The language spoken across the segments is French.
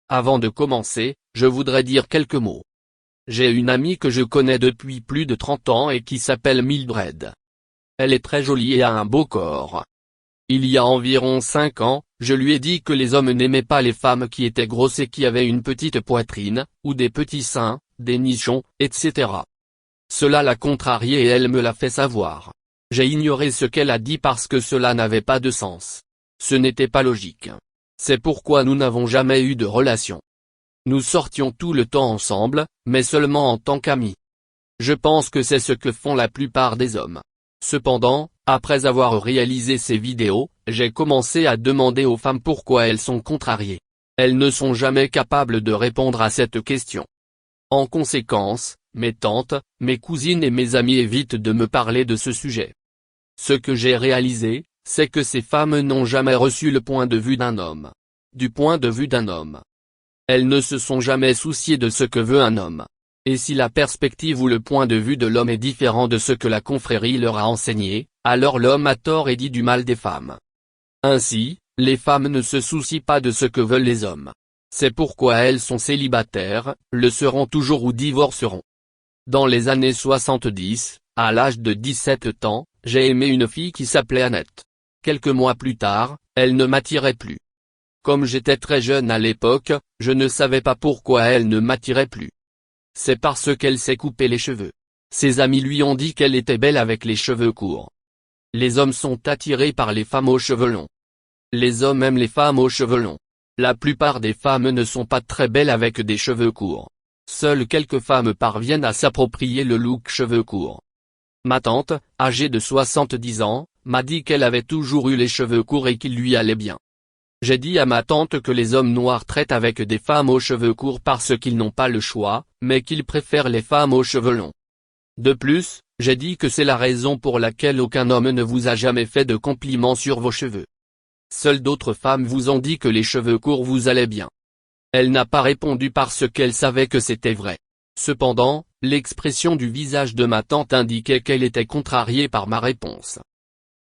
Avant de commencer, je voudrais dire quelques mots. J'ai une amie que je connais depuis plus de 30 ans et qui s'appelle Mildred. Elle est très jolie et a un beau corps. Il y a environ 5 ans, je lui ai dit que les hommes n'aimaient pas les femmes qui étaient grosses et qui avaient une petite poitrine, ou des petits seins, des nichons, etc. Cela l'a contrariée et elle me l'a fait savoir. J'ai ignoré ce qu'elle a dit parce que cela n'avait pas de sens. Ce n'était pas logique. C'est pourquoi nous n'avons jamais eu de relation. Nous sortions tout le temps ensemble, mais seulement en tant qu'amis. Je pense que c'est ce que font la plupart des hommes. Cependant, après avoir réalisé ces vidéos, j'ai commencé à demander aux femmes pourquoi elles sont contrariées. Elles ne sont jamais capables de répondre à cette question. En conséquence, mes tantes, mes cousines et mes amis évitent de me parler de ce sujet. Ce que j'ai réalisé, c'est que ces femmes n'ont jamais reçu le point de vue d'un homme. Du point de vue d'un homme. Elles ne se sont jamais souciées de ce que veut un homme. Et si la perspective ou le point de vue de l'homme est différent de ce que la confrérie leur a enseigné, alors l'homme a tort et dit du mal des femmes. Ainsi, les femmes ne se soucient pas de ce que veulent les hommes. C'est pourquoi elles sont célibataires, le seront toujours ou divorceront. Dans les années 70, à l'âge de 17 ans, j'ai aimé une fille qui s'appelait Annette. Quelques mois plus tard, elle ne m'attirait plus. Comme j'étais très jeune à l'époque, je ne savais pas pourquoi elle ne m'attirait plus. C'est parce qu'elle s'est coupé les cheveux. Ses amis lui ont dit qu'elle était belle avec les cheveux courts. Les hommes sont attirés par les femmes aux cheveux longs. Les hommes aiment les femmes aux cheveux longs. La plupart des femmes ne sont pas très belles avec des cheveux courts. Seules quelques femmes parviennent à s'approprier le look cheveux courts. Ma tante, âgée de 70 ans, m'a dit qu'elle avait toujours eu les cheveux courts et qu'ils lui allaient bien. J'ai dit à ma tante que les hommes noirs traitent avec des femmes aux cheveux courts parce qu'ils n'ont pas le choix, mais qu'ils préfèrent les femmes aux cheveux longs. De plus, j'ai dit que c'est la raison pour laquelle aucun homme ne vous a jamais fait de compliments sur vos cheveux. Seules d'autres femmes vous ont dit que les cheveux courts vous allaient bien. Elle n'a pas répondu parce qu'elle savait que c'était vrai. Cependant, l'expression du visage de ma tante indiquait qu'elle était contrariée par ma réponse.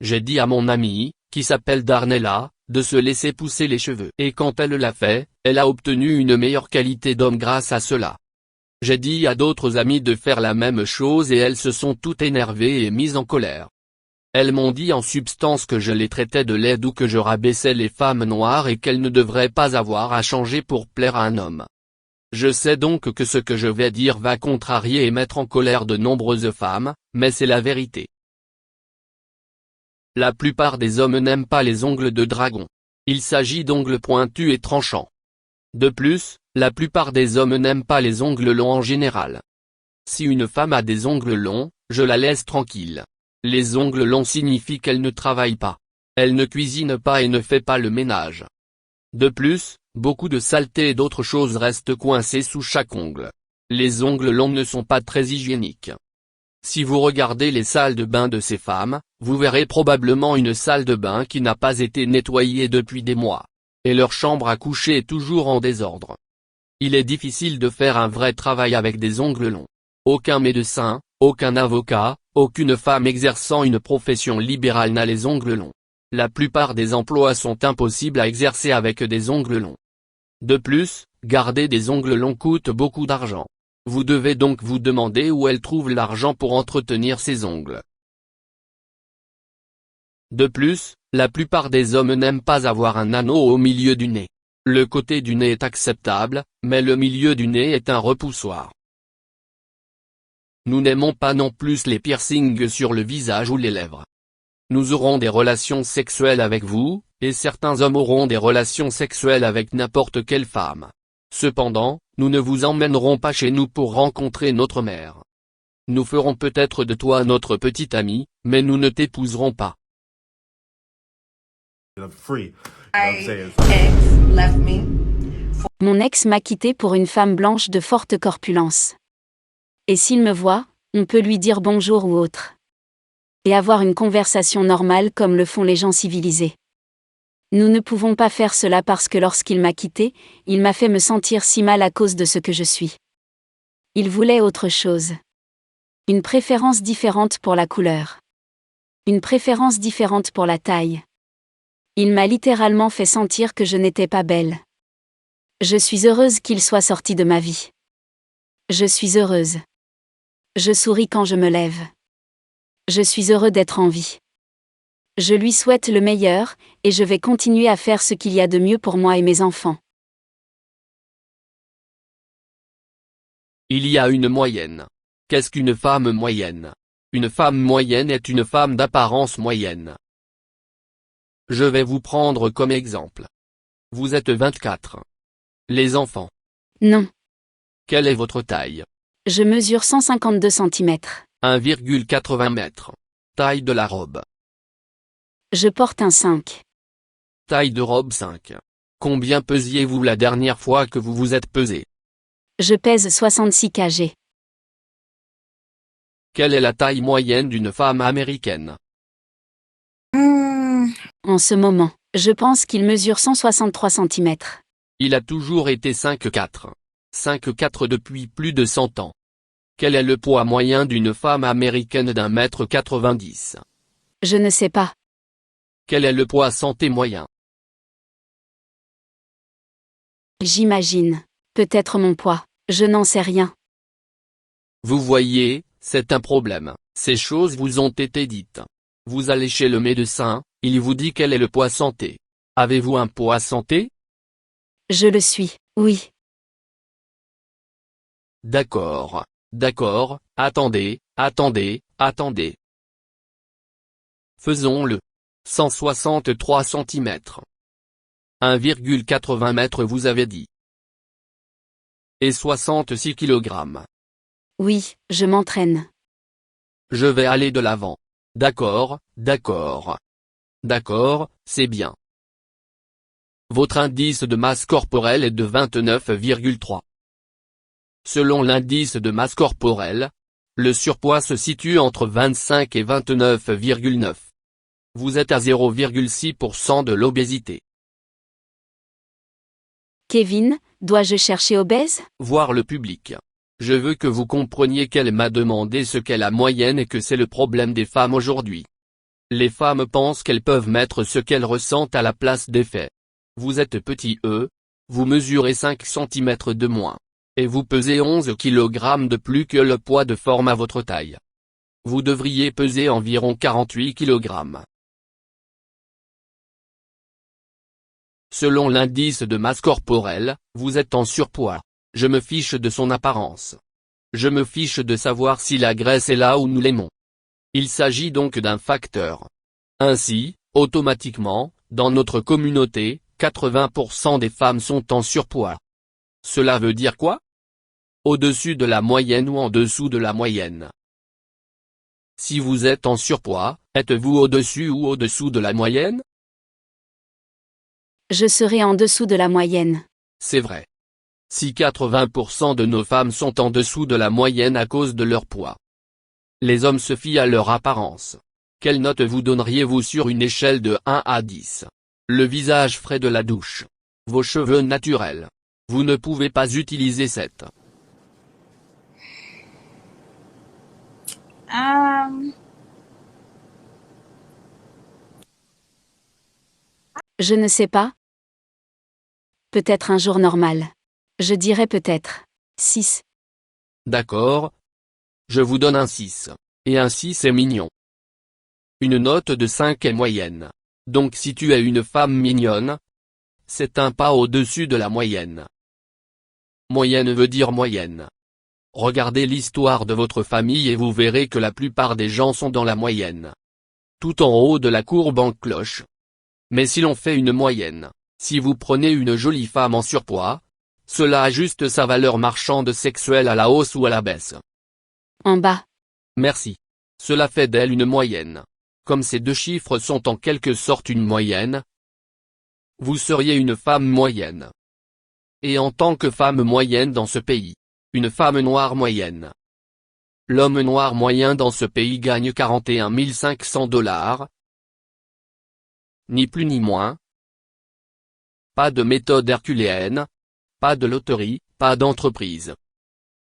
J'ai dit à mon amie, qui s'appelle Darnella, de se laisser pousser les cheveux. Et quand elle l'a fait, elle a obtenu une meilleure qualité d'homme grâce à cela. J'ai dit à d'autres amis de faire la même chose et elles se sont toutes énervées et mises en colère. Elles m'ont dit en substance que je les traitais de laides ou que je rabaissais les femmes noires et qu'elles ne devraient pas avoir à changer pour plaire à un homme. Je sais donc que ce que je vais dire va contrarier et mettre en colère de nombreuses femmes, mais c'est la vérité. La plupart des hommes n'aiment pas les ongles de dragon. Il s'agit d'ongles pointus et tranchants. De plus, la plupart des hommes n'aiment pas les ongles longs en général. Si une femme a des ongles longs, je la laisse tranquille. Les ongles longs signifient qu'elle ne travaille pas. Elle ne cuisine pas et ne fait pas le ménage. De plus, beaucoup de saleté et d'autres choses restent coincées sous chaque ongle. Les ongles longs ne sont pas très hygiéniques. Si vous regardez les salles de bain de ces femmes, vous verrez probablement une salle de bain qui n'a pas été nettoyée depuis des mois. Et leur chambre à coucher est toujours en désordre. Il est difficile de faire un vrai travail avec des ongles longs. Aucun médecin, aucun avocat, aucune femme exerçant une profession libérale n'a les ongles longs. La plupart des emplois sont impossibles à exercer avec des ongles longs. De plus, garder des ongles longs coûte beaucoup d'argent. Vous devez donc vous demander où elle trouve l'argent pour entretenir ses ongles. De plus, la plupart des hommes n'aiment pas avoir un anneau au milieu du nez. Le côté du nez est acceptable, mais le milieu du nez est un repoussoir. Nous n'aimons pas non plus les piercings sur le visage ou les lèvres. Nous aurons des relations sexuelles avec vous, et certains hommes auront des relations sexuelles avec n'importe quelle femme. Cependant, nous ne vous emmènerons pas chez nous pour rencontrer notre mère. Nous ferons peut-être de toi notre petit ami, mais nous ne t'épouserons pas. Mon ex m'a quitté pour une femme blanche de forte corpulence. Et s'il me voit, on peut lui dire bonjour ou autre. Et avoir une conversation normale comme le font les gens civilisés. Nous ne pouvons pas faire cela parce que lorsqu'il m'a quitté, il m'a fait me sentir si mal à cause de ce que je suis. Il voulait autre chose. Une préférence différente pour la couleur. Une préférence différente pour la taille. Il m'a littéralement fait sentir que je n'étais pas belle. Je suis heureuse qu'il soit sorti de ma vie. Je suis heureuse. Je souris quand je me lève. Je suis heureux d'être en vie. Je lui souhaite le meilleur, et je vais continuer à faire ce qu'il y a de mieux pour moi et mes enfants. Il y a une moyenne. Qu'est-ce qu'une femme moyenne? Une femme moyenne est une femme d'apparence moyenne. Je vais vous prendre comme exemple. Vous êtes 24. Les enfants. Non. Quelle est votre taille? Je mesure 152 cm. 1,80 m. Taille de la robe. Je porte un 5. Taille de robe 5. Combien pesiez-vous la dernière fois que vous vous êtes pesé? Je pèse 66 kg. Quelle est la taille moyenne d'une femme américaine? En ce moment, je pense qu'il mesure 163 cm. Il a toujours été 5'4". 5'4" depuis plus de 100 ans. Quel est le poids moyen d'une femme américaine d'1,90 m? Je ne sais pas. Quel est le poids santé moyen? J'imagine. Peut-être mon poids. Je n'en sais rien. Vous voyez, c'est un problème. Ces choses vous ont été dites. Vous allez chez le médecin, il vous dit quel est le poids santé. Avez-vous un poids santé? Je le suis, oui. D'accord, attendez. Faisons-le. 163 cm. 1,80 m vous avez dit. Et 66 kg. Oui, je m'entraîne. Je vais aller de l'avant. D'accord, c'est bien. Votre indice de masse corporelle est de 29,3. Selon l'indice de masse corporelle, le surpoids se situe entre 25 et 29,9. Vous êtes à 0,6% de l'obésité. Kevin, dois-je chercher obèse? Voir le public. Je veux que vous compreniez qu'elle m'a demandé ce qu'est la moyenne et que c'est le problème des femmes aujourd'hui. Les femmes pensent qu'elles peuvent mettre ce qu'elles ressentent à la place des faits. Vous êtes petit vous mesurez 5 cm de moins. Et vous pesez 11 kg de plus que le poids de forme à votre taille. Vous devriez peser environ 48 kg. Selon l'indice de masse corporelle, vous êtes en surpoids. Je me fiche de son apparence. Je me fiche de savoir si la graisse est là où nous l'aimons. Il s'agit donc d'un facteur. Ainsi, automatiquement, dans notre communauté, 80% des femmes sont en surpoids. Cela veut dire quoi? Au-dessus de la moyenne ou en dessous de la moyenne. Si vous êtes en surpoids, êtes-vous au-dessus ou au-dessous de la moyenne? Je serai en dessous de la moyenne. C'est vrai. Si 80% de nos femmes sont en dessous de la moyenne à cause de leur poids. Les hommes se fient à leur apparence. Quelle note vous donneriez-vous sur une échelle de 1 à 10? Le visage frais de la douche. Vos cheveux naturels. Vous ne pouvez pas utiliser cette. Je ne sais pas. Peut-être un jour normal. Je dirais peut-être 6. D'accord. Je vous donne un 6. Et un 6 est mignon. Une note de 5 est moyenne. Donc si tu es une femme mignonne, c'est un pas au-dessus de la moyenne. Moyenne veut dire moyenne. Regardez l'histoire de votre famille et vous verrez que la plupart des gens sont dans la moyenne. Tout en haut de la courbe en cloche. Mais si l'on fait une moyenne, si vous prenez une jolie femme en surpoids, cela ajuste sa valeur marchande sexuelle à la hausse ou à la baisse. En bas. Merci. Cela fait d'elle une moyenne. Comme ces deux chiffres sont en quelque sorte une moyenne, vous seriez une femme moyenne. Et en tant que femme moyenne dans ce pays, une femme noire moyenne. L'homme noir moyen dans ce pays gagne 41 500 $. Ni plus ni moins. Pas de méthode herculéenne, pas de loterie, pas d'entreprise.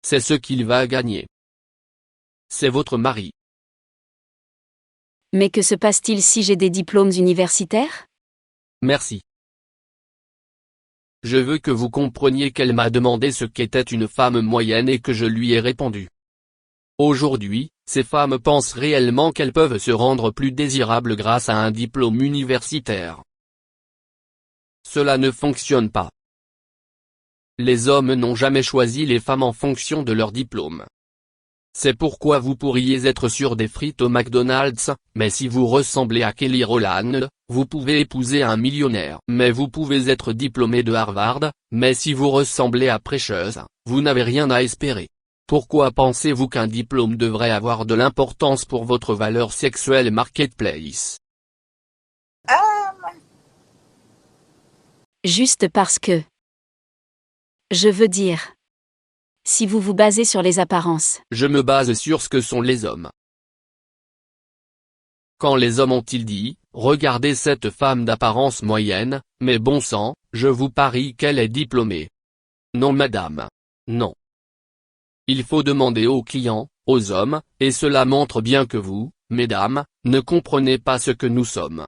C'est ce qu'il va gagner. C'est votre mari. Mais que se passe-t-il si j'ai des diplômes universitaires? Merci. Je veux que vous compreniez qu'elle m'a demandé ce qu'était une femme moyenne et que je lui ai répondu. Aujourd'hui, ces femmes pensent réellement qu'elles peuvent se rendre plus désirables grâce à un diplôme universitaire. Cela ne fonctionne pas. Les hommes n'ont jamais choisi les femmes en fonction de leur diplôme. C'est pourquoi vous pourriez être sur des frites au McDonald's, mais si vous ressemblez à Kelly Rowland, vous pouvez épouser un millionnaire. Mais vous pouvez être diplômé de Harvard, mais si vous ressemblez à Precious, vous n'avez rien à espérer. Pourquoi pensez-vous qu'un diplôme devrait avoir de l'importance pour votre valeur sexuelle marketplace? Juste parce que. Je veux dire. Si vous vous basez sur les apparences. Je me base sur ce que sont les hommes. Quand les hommes ont-ils dit, regardez cette femme d'apparence moyenne, mais bon sang, je vous parie qu'elle est diplômée. Non madame. Non. Il faut demander aux clients, aux hommes, et cela montre bien que vous, mesdames, ne comprenez pas ce que nous sommes.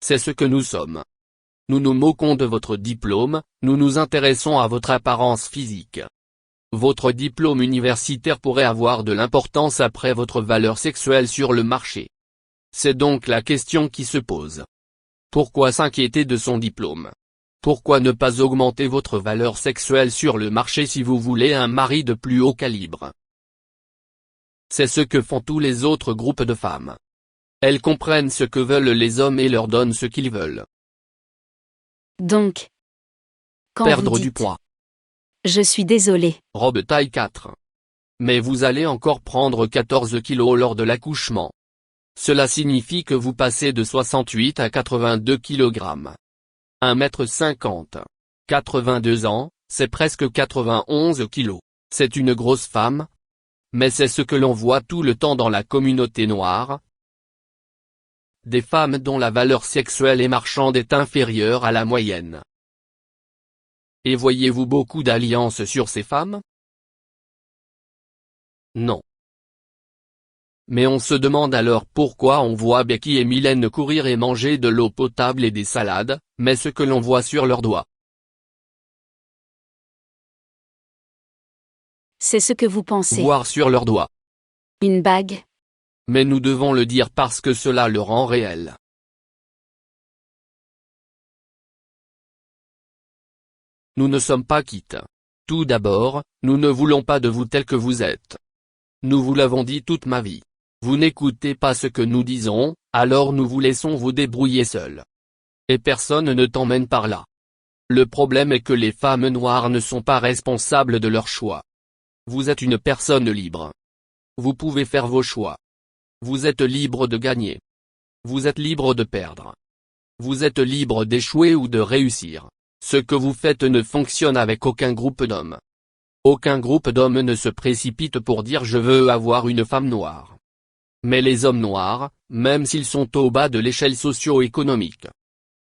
C'est ce que nous sommes. Nous nous moquons de votre diplôme, nous nous intéressons à votre apparence physique. Votre diplôme universitaire pourrait avoir de l'importance après votre valeur sexuelle sur le marché. C'est donc la question qui se pose. Pourquoi s'inquiéter de son diplôme? Pourquoi ne pas augmenter votre valeur sexuelle sur le marché si vous voulez un mari de plus haut calibre? C'est ce que font tous les autres groupes de femmes. Elles comprennent ce que veulent les hommes et leur donnent ce qu'ils veulent. Donc, quand Perdre vous dites, du poids. Je suis désolé. Robe taille 4. Mais vous allez encore prendre 14 kilos lors de l'accouchement. Cela signifie que vous passez de 68 à 82 kg. 1m50. 82 ans, c'est presque 91 kilos. C'est une grosse femme. Mais c'est ce que l'on voit tout le temps dans la communauté noire. Des femmes dont la valeur sexuelle et marchande est inférieure à la moyenne. Et voyez-vous beaucoup d'alliances sur ces femmes? Non. Mais on se demande alors pourquoi on voit Becky et Mylène courir et manger de l'eau potable et des salades, mais ce que l'on voit sur leurs doigts. C'est ce que vous pensez. Voir sur leurs doigts. Une bague. Mais nous devons le dire parce que cela le rend réel. Nous ne sommes pas quittes. Tout d'abord, nous ne voulons pas de vous tel que vous êtes. Nous vous l'avons dit toute ma vie. Vous n'écoutez pas ce que nous disons, alors nous vous laissons vous débrouiller seuls. Et personne ne t'emmène par là. Le problème est que les femmes noires ne sont pas responsables de leur choix. Vous êtes une personne libre. Vous pouvez faire vos choix. Vous êtes libre de gagner. Vous êtes libre de perdre. Vous êtes libre d'échouer ou de réussir. Ce que vous faites ne fonctionne avec aucun groupe d'hommes. Aucun groupe d'hommes ne se précipite pour dire je veux avoir une femme noire. Mais les hommes noirs, même s'ils sont au bas de l'échelle socio-économique.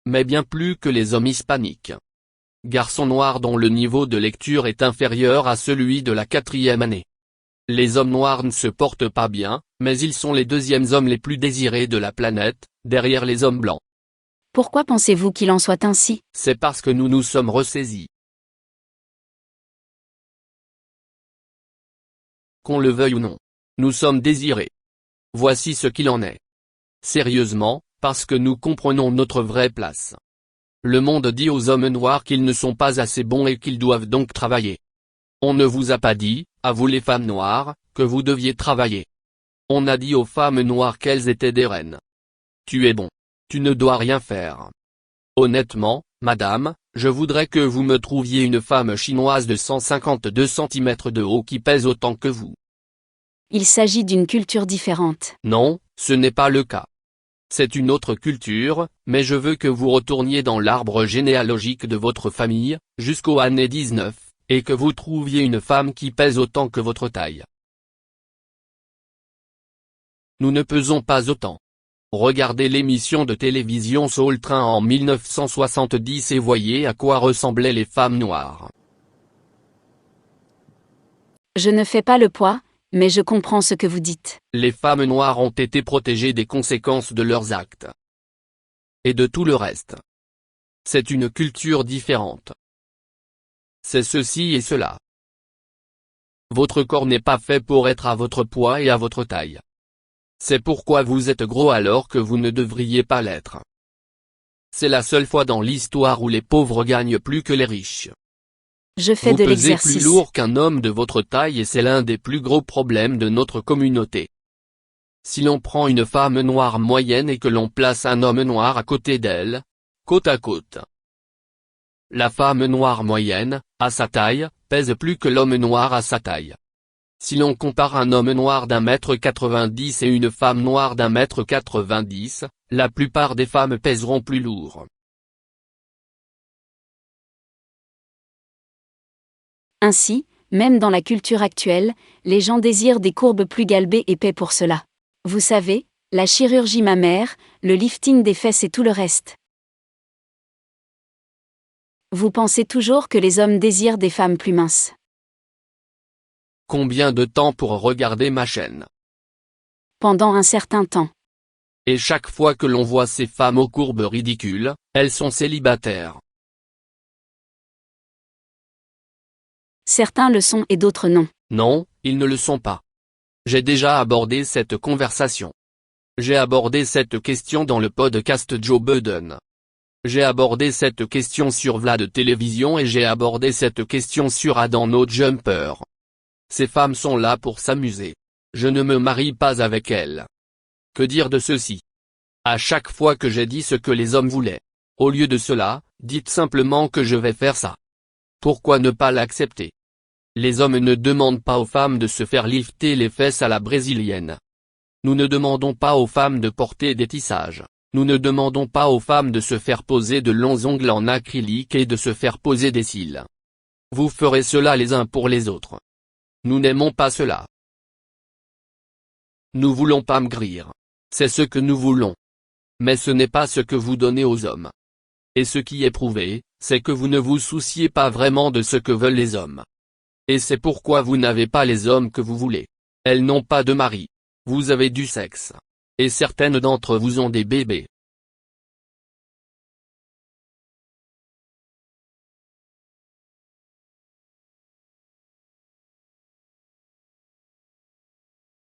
Mais bien plus que les hommes hispaniques. Garçons noirs dont le niveau de lecture est inférieur à celui de la 4e année. Les hommes noirs ne se portent pas bien, mais ils sont les deuxièmes hommes les plus désirés de la planète, derrière les hommes blancs. Pourquoi pensez-vous qu'il en soit ainsi? C'est parce que nous nous sommes ressaisis. Qu'on le veuille ou non. Nous sommes désirés. Voici ce qu'il en est. Sérieusement, parce que nous comprenons notre vraie place. Le monde dit aux hommes noirs qu'ils ne sont pas assez bons et qu'ils doivent donc travailler. On ne vous a pas dit, à vous les femmes noires, que vous deviez travailler. On a dit aux femmes noires qu'elles étaient des reines. Tu es bon. Tu ne dois rien faire. Honnêtement, madame, je voudrais que vous me trouviez une femme chinoise de 152 cm de haut qui pèse autant que vous. Il s'agit d'une culture différente. Non, ce n'est pas le cas. C'est une autre culture, mais je veux que vous retourniez dans l'arbre généalogique de votre famille, jusqu'aux années 19, et que vous trouviez une femme qui pèse autant que votre taille. Nous ne pesons pas autant. Regardez l'émission de télévision Soul Train en 1970 et voyez à quoi ressemblaient les femmes noires. Je ne fais pas le poids, mais je comprends ce que vous dites. Les femmes noires ont été protégées des conséquences de leurs actes. Et de tout le reste. C'est une culture différente. c'est ceci et cela. Votre corps n'est pas fait pour être à votre poids et à votre taille. C'est pourquoi vous êtes gros alors que vous ne devriez pas l'être. C'est la seule fois dans l'histoire où les pauvres gagnent plus que les riches. Je fais Vous de pesez l'exercice. plus lourd qu'un homme de votre taille et c'est l'un des plus gros problèmes de notre communauté. Si l'on prend une femme noire moyenne et que l'on place un homme noir à côté d'elle, côte à côte. La femme noire moyenne, à sa taille, pèse plus que l'homme noir à sa taille. Si l'on compare un homme noir d'1,90 m et une femme noire d'1,90 m, la plupart des femmes pèseront plus lourd. Ainsi, même dans la culture actuelle, les gens désirent des courbes plus galbées et paient pour cela. Vous savez, la chirurgie mammaire, le lifting des fesses et tout le reste. Vous pensez toujours que les hommes désirent des femmes plus minces. Combien de temps pour regarder ma chaîne? Pendant un certain temps. Et chaque fois que l'on voit ces femmes aux courbes ridicules, elles sont célibataires. Certains le sont et d'autres non. Non, ils ne le sont pas. J'ai déjà abordé cette conversation. J'ai abordé cette question dans le podcast Joe Budden. J'ai abordé cette question sur Vlad Télévision et j'ai abordé cette question sur Adam No Jumper. Ces femmes sont là pour s'amuser. Je ne me marie pas avec elles. Que dire de ceci? À chaque fois que j'ai dit ce que les hommes voulaient. Au lieu de cela, dites simplement que je vais faire ça. Pourquoi ne pas l'accepter? Les hommes ne demandent pas aux femmes de se faire lifter les fesses à la brésilienne. Nous ne demandons pas aux femmes de porter des tissages. Nous ne demandons pas aux femmes de se faire poser de longs ongles en acrylique et de se faire poser des cils. Vous ferez cela les uns pour les autres. Nous n'aimons pas cela. Nous voulons pas maigrir. C'est ce que nous voulons. Mais ce n'est pas ce que vous donnez aux hommes. Et ce qui est prouvé, c'est que vous ne vous souciez pas vraiment de ce que veulent les hommes. Et c'est pourquoi vous n'avez pas les hommes que vous voulez. Elles n'ont pas de mari. Vous avez du sexe. Et certaines d'entre vous ont des bébés.